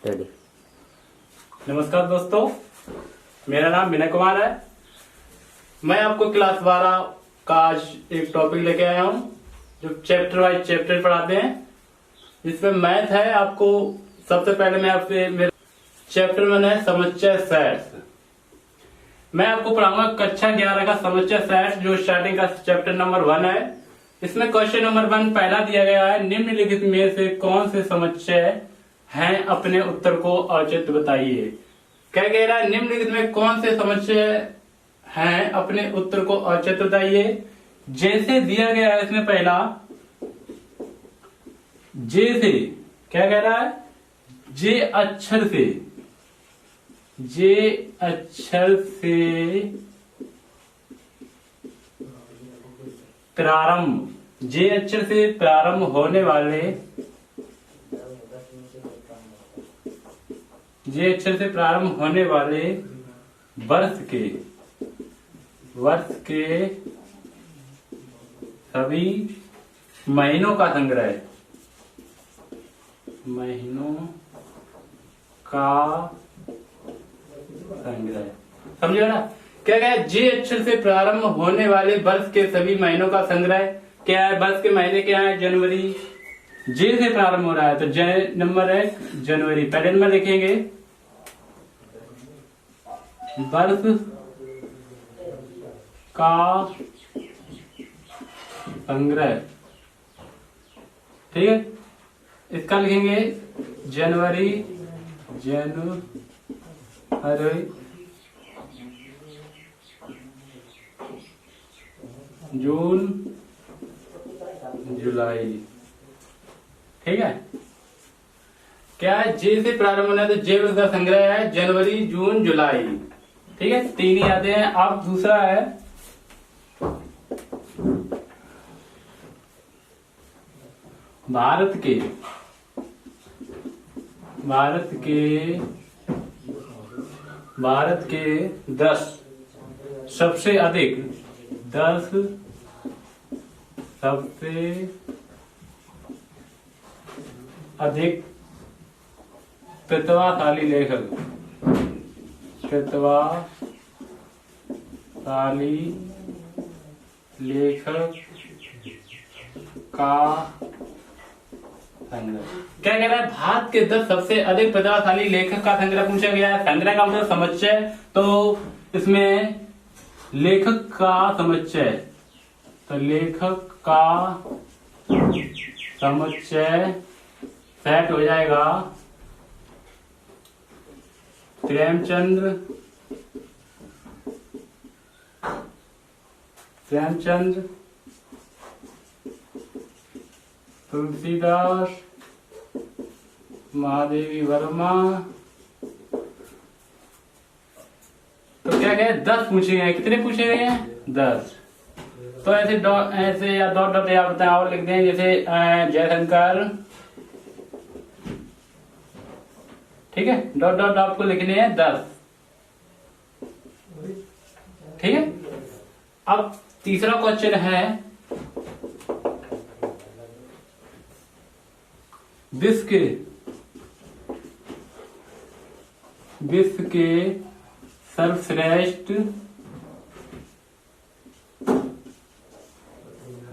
Ready. नमस्कार दोस्तों, मेरा नाम विनय कुमार है। मैं आपको क्लास 12 का आज एक टॉपिक लेके आया हूँ जो चैप्टर वाइज चैप्टर पढ़ाते हैं। जिसमें मैथ है। आपको सबसे पहले मैं आपसे मेरे चैप्टर में है समुच्चय सेट्स। मैं आपको पढ़ाऊंगा कक्षा 11 का समुच्चय सेट्स जो स्टार्टिंग का चैप्टर नंबर 1 है। इसमें क्वेश्चन नंबर 1 पहला दिया गया है, निम्नलिखित में से कौन से समुच्चय हैं, अपने उत्तर को औचित्य बताइए। क्या कह रहा है, निम्नलिखित में कौन से समुच्चय हैं, अपने उत्तर को औचित्य बताइए। जैसे दिया गया है इसमें पहला जे से, क्या कह रहा है, जे अक्षर से, जे अक्षर से प्रारंभ, जे अक्षर से प्रारंभ होने वाले, जे अक्षर से प्रारंभ होने वाले वर्ष के सभी महीनों का संग्रह, महीनों का संग्रह। समझो ना, क्या है, जे अक्षर से प्रारंभ होने वाले वर्ष के सभी महीनों का संग्रह। क्या है, वर्ष के महीने क्या है, जनवरी। जे से प्रारंभ हो रहा है तो जे नंबर है जनवरी। पहले नंबर लिखेंगे वर्ष का संग्रह, ठीक है। इसका लिखेंगे जनवरी, जून, जुलाई, ठीक है। क्या है, जे से प्रारंभ होना है तो जे उसका संग्रह है जनवरी, जून, जुलाई, ठीक है। 3 ही आते हैं। अब दूसरा है भारत के 10 सबसे अधिक, 10 सबसे अधिक प्रतिभाशाली लेखक, का संग्रह। क्या कह रहा है, भारत के 10 सबसे अधिक प्रतिभाशाली लेखक का संग्रह पूछा गया है। संग्रह का मतलब समुच्चय, तो इसमें लेखक का समुच्चय, तो लेखक का समुच्चय सेट हो जाएगा प्रेमचंद्र, तुलसीदास, महादेवी वर्मा। तो क्या कहे, 10 पूछे गए। कितने पूछे गए हैं, 10। तो ऐसे या डॉट डॉट या बताएं और लिख दें, जैसे जयशंकर, ठीक है। डॉट डॉट आपको लिखने हैं 10, ठीक है। अब तीसरा क्वेश्चन है, विश्व के सर्वश्रेष्ठ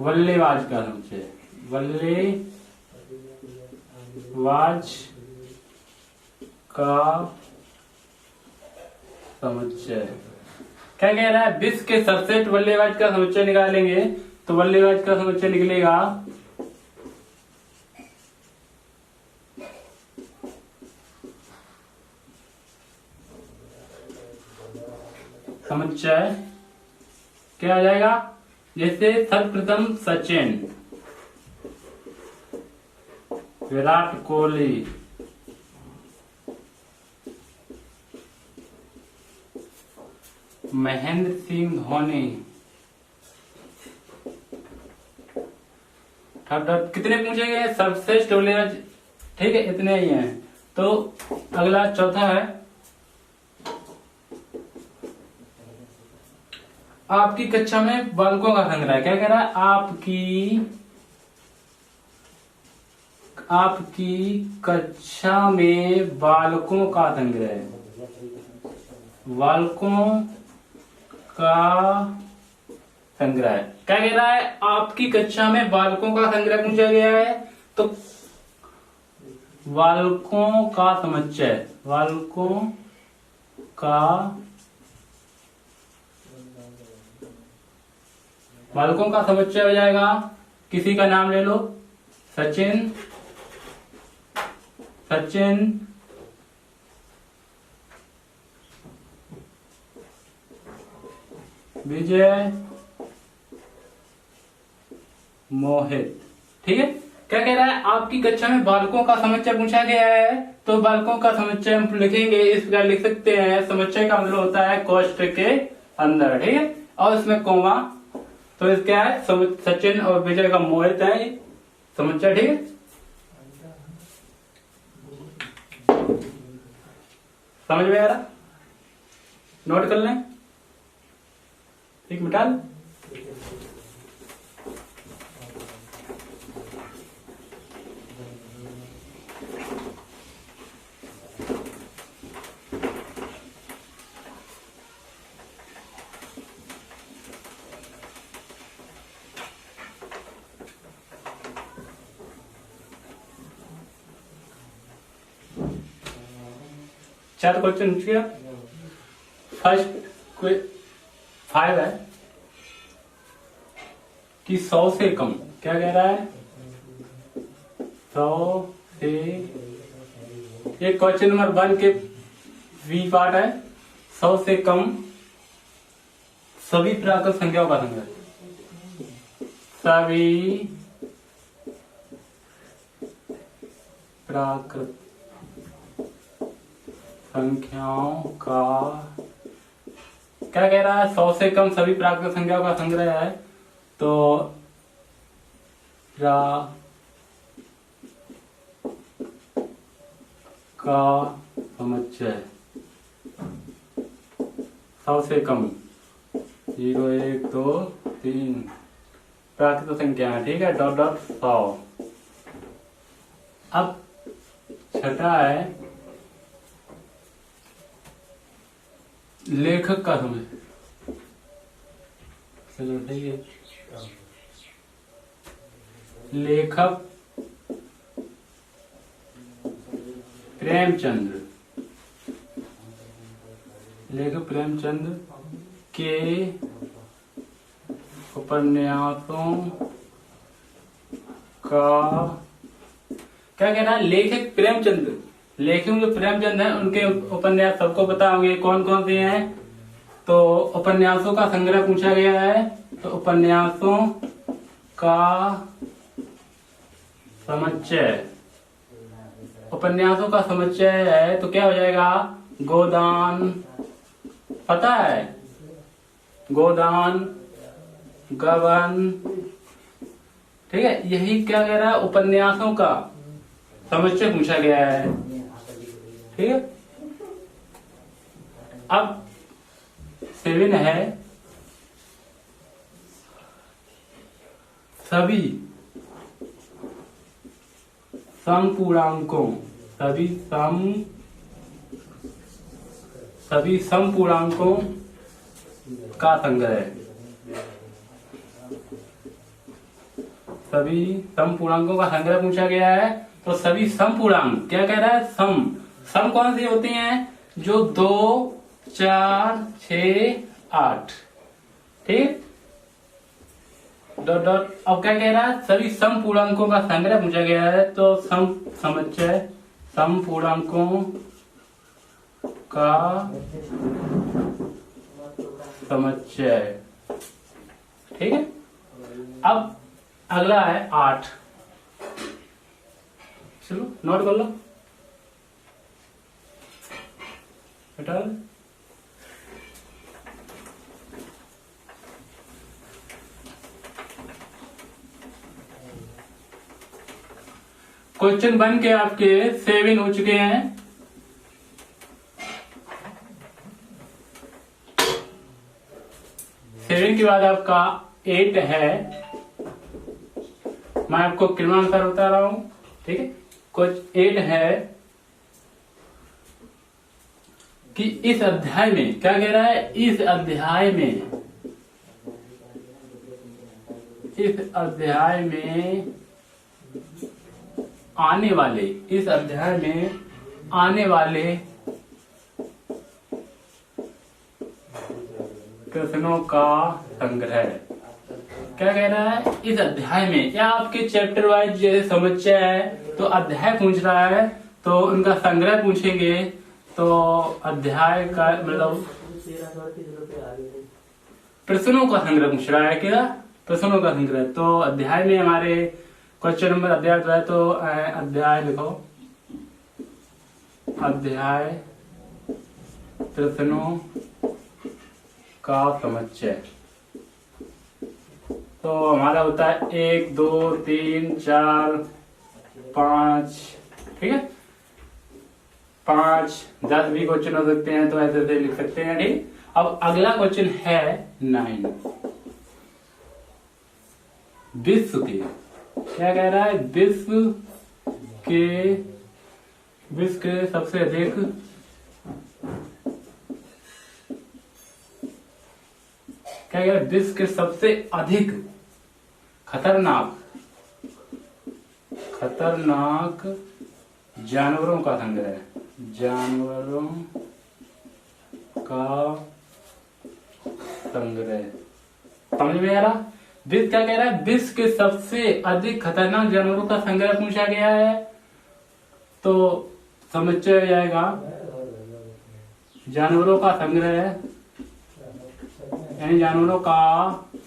बल्लेबाज का समुच्चय, बल्लेबाज का समुच्चय। क्या कह रहा है, विश्व के सर्वश्रेष्ठ बल्लेबाज का समुच्चय निकालेंगे तो बल्लेबाज का समुच्चय निकलेगा समुच्चय क्या आ जाएगा, जैसे सर्वप्रथम सचिन, विराट कोहली, महेंद्र सिंह धोनी। कितने पूछे गए, सर्वश्रेष्ठ बल्लेबाज, ठीक है, इतने ही हैं। तो अगला चौथा है, आपकी कक्षा में बालकों का संग्रह। क्या कह रहा है, आपकी कक्षा में बालकों का संग्रह, बालकों का संग्रह। क्या कह रहा है? आपकी कक्षा में बालकों का संग्रह पूछा गया है, तो बालकों का समुच्चय, बालकों का समुच्चय हो जाएगा। किसी का नाम ले लो, सचिन, विजय, मोहित। ठीक है। क्या कह रहा है? आपकी कक्षा में बालकों का समुच्चय पूछा गया है, तो बालकों का समुच्चय हम लिखेंगे, इस प्रकार लिख सकते हैं। समुच्चय का मतलब होता है कोष्ठक के अंदर। ठीक है। और इसमें कोमा, तो इस क्या है? सचिन और विजय का मोहित है समुच्चय। ठीक है। समझ में आ रहा? नोट कर लें, एक मिटा लें। चार क्वेश्चन पूछ गया। फर्स्ट 5 है कि 100 से कम। क्या कह रहा है? 100 से, ये क्वेश्चन नंबर 1 के बी पार्ट है। 100 से कम सभी प्राकृत संख्याओं का संग्रह, सभी प्राकृत संख्याओं का, क्या कह रहा है? 100 से कम सभी प्राकृत संख्याओं का संग्रह है, तो का समुच्चय 100 से कम 0 1 2 3 प्राकृत संख्या है। ठीक है। Dot dot 100। अब छठा है लेखक का समय। चलो ठीक है। लेखक प्रेमचंद्र, लेखक प्रेमचंद्र के उपन्यासों का, क्या कह रहा है? लेखक प्रेमचंद्र, लेखक जो प्रेमचंद है उनके उपन्यास सबको पता होंगे कौन कौन से हैं। तो उपन्यासों का संग्रह पूछा गया है, तो उपन्यासों का समुच्चय, उपन्यासों का समुच्चय है, तो क्या हो जाएगा? गोदान, पता है? गोदान, गबन। ठीक है। यही क्या कह रहा है? उपन्यासों का समुच्चय पूछा गया है। ठीक है। अब 7 है सभी समपूर्णांकों, सभी समपूर्णांकों का संग्रह, सभी समपूर्णांकों का संग्रह पूछा गया है। तो सभी समपूर्णांक, क्या कह रहा है? सम कौन सी होती हैं? जो 2 4 6 8। ठीक। Dot dot. अब क्या कह रहा है? सभी समपूर्णांकों का संग्रह पूछा गया है, तो समुच्चय समपूर्णांकों का समुच्चय। ठीक है। अब अगला है 8। चलो नोट कर लो, हटा लो। क्वेश्चन 1 के आपके 7 हो चुके हैं। सेवन के बाद आपका 8 है। मैं आपको क्रमानुसार बता रहा हूं। ठीक है। क्वेश्चन 8 है कि इस अध्याय में क्या कह रहा है, इस अध्याय में आने वाले प्रश्नों का संग्रह। क्या कह रहा है, इस अध्याय में, या आपके चैप्टर वाइज जैसे समुच्चय है तो अध्याय पूछ रहा है तो उनका संग्रह पूछेंगे, तो अध्याय का मतलब प्रश्नों का संग्रह पूछ रहा है। क्या प्रश्नों का संग्रह, तो अध्याय में हमारे क्वेश्चन नंबर अध्याय जो है तो अध्याय लिखो, अध्याय प्रश्नों का समुच्चय। तो हमारा होता है 1 2 3 4 5, ठीक है, 5 10 भी क्वेश्चन हो सकते हैं, तो ऐसे ऐसे लिख सकते हैं। ठीक, अब अगला क्वेश्चन है 9, विश्व के, क्या कह रहा है, विश्व के सबसे अधिक क्या कह रहा है, विश्व के सबसे अधिक खतरनाक जानवरों का संग्रह, जानवरों का संग्रह। समझ में आ रहा, विश्व क्या कह रहा है, विश्व के सबसे अधिक खतरनाक जानवरों का संग्रह पूछा गया है, तो समुच्चय हो जाएगा जानवरों का संग्रह, यानी जानवरों का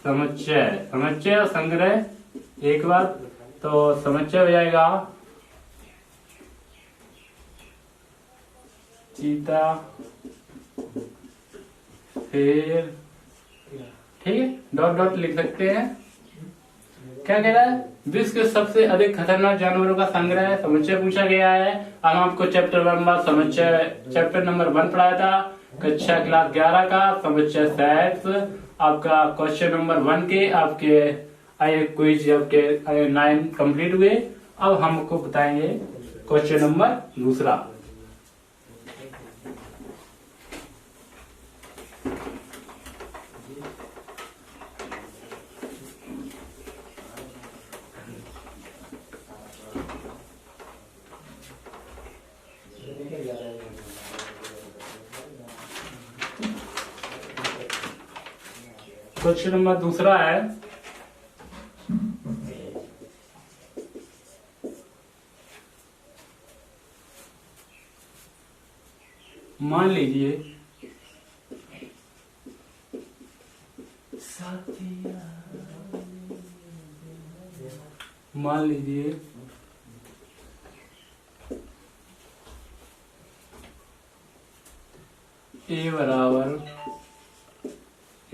समुच्चय और संग्रह एक बार, तो समुच्चय हो जाएगा चीता, शेर, ठीक है, डॉट डॉट लिख सकते हैं। क्या कह रहा है, विश्व के सबसे अधिक खतरनाक जानवरों का संग्रह समुच्चय पूछा गया है। हम आपको चैप्टर 1 समुच्चय चैप्टर नंबर 1 पढ़ाया था, कक्षा क्लास 11 का समुच्चय सेट्स। आपका क्वेश्चन नंबर 1 के आपके क्विज आपके 9 कंप्लीट हुए। अब हमको बताएंगे क्वेश्चन नंबर 2। क्वेश्चन नंबर 2 है, मान लीजिए ए बराबर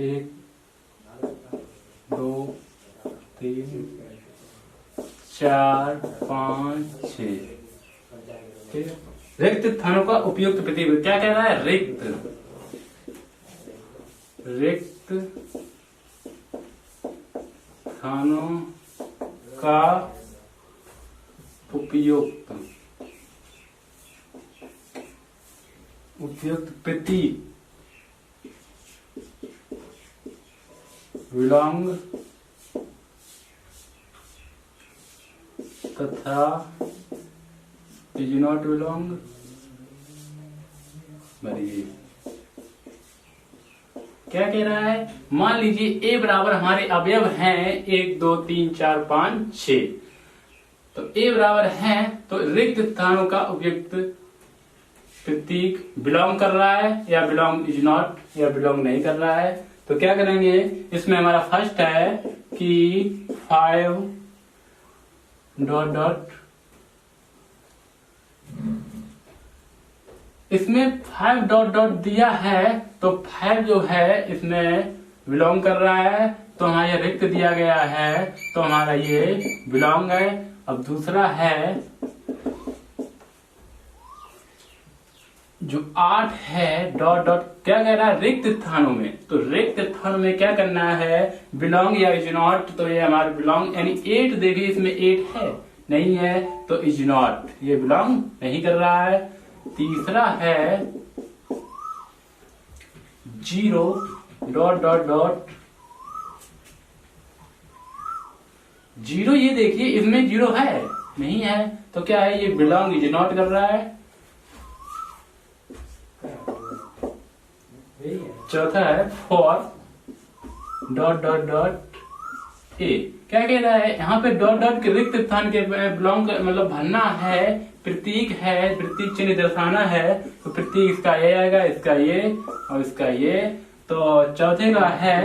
1 2 3 4 5 6, ठीक है। रिक्त स्थानों का उपयुक्त प्रतिबंध, क्या कह रहा है, रिक्त स्थानों का उपयुक्त प्रति विलोंग तथा इज नॉट विलोंग भरिए। क्या कह रहा है, मान लीजिए ए बराबर हमारे अवयव हैं 1 2 3 4 5 6, तो ए बराबर है, तो रिक्त स्थानों का उपयुक्त प्रतीक बिलोंग कर रहा है या बिलोंग इज नॉट या बिलोंग नहीं कर रहा है। तो क्या करेंगे, इसमें हमारा फर्स्ट है कि 5 डॉट डॉट, इसमें 5 डॉट डॉट दिया है, तो 5 जो है इसमें बिलोंग कर रहा है, तो हमारा ये रिक्त दिया गया है, तो हमारा ये बिलोंग है। अब दूसरा है जो 8 है डॉट डॉट, क्या कह रहा है, रिक्त स्थानों में, तो रिक्त स्थानों में क्या करना है, बिलोंग या इज नॉट, तो ये हमारा बिलोंग, यानी 8 देखिए इसमें 8 है, नहीं है तो इज नॉट, ये बिलोंग नहीं कर रहा है। तीसरा है 0 डॉट डॉट डॉट 0, ये देखिए इसमें 0 है नहीं है तो क्या है, ये बिलोंग इज नॉट कर रहा है। चौथा है for dot dot dot A, क्या कह रहा है यहाँ पे डॉट डॉट के रिक्त स्थान के बिलोंग मतलब भरना है, प्रतीक है, प्रतीक चिन्ह दर्शाना है, तो प्रतीक इसका ये आएगा, इसका ये और इसका ये। तो चौथे का है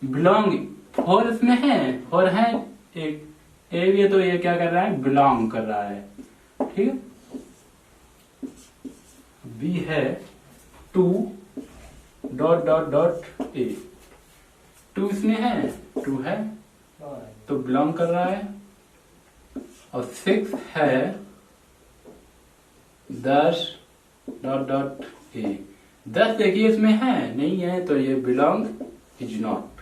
बिलोंग, फॉर इसमें है, फॉर है एक ए भी है तो ये क्या कर रहा है, बिलोंग कर रहा है, ठीक है। बी है 2 डॉट डॉट डॉट ए, 2 इसमें है, 2 है तो बिलोंग कर रहा है। और 6 है 10 डॉट डॉट ए, 10 देखिए इसमें है नहीं है तो ये बिलोंग इज नॉट।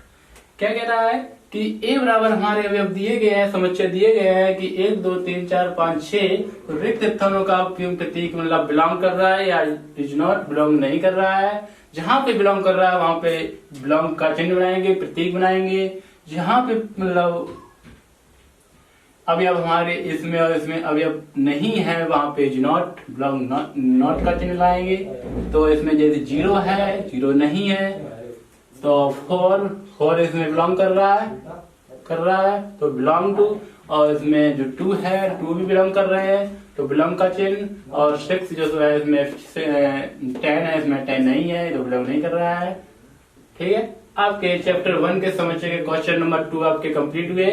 क्या कह रहा है कि ए बराबर हमारे अवयव दिए गए हैं, समुच्चय दिए गए हैं कि 1 2 3 4 5 6 रिक्त स्थानों का प्रतीक मतलब बिलोंग कर रहा है या इज नॉट बिलोंग नहीं कर रहा है। जहां पे बिलोंग कर रहा है वहां पे बिलोंग का चिन्ह बनाएंगे, प्रतीक बनाएंगे। जहां पे मतलब अवयव हमारे इसमें और इसमें अवयव नहीं है वहां पे इज नॉट बिलोंग नॉट का चिन्ह लाएंगे। तो इसमें जैसे 0 है, 0 नहीं है तो 4 इसमें बिलोंग कर रहा है तो बिलोंग टू। और इसमें जो 2 है 2 भी बिलोंग कर रहे हैं तो बिलोंग का चिन्ह। और 6 जो है इसमें 10 है, इसमें 10 नहीं है तो बिलोंग नहीं कर रहा है, ठीक है। आपके चैप्टर 1 के समुच्चय के क्वेश्चन नंबर 2 आपके कंप्लीट हुए।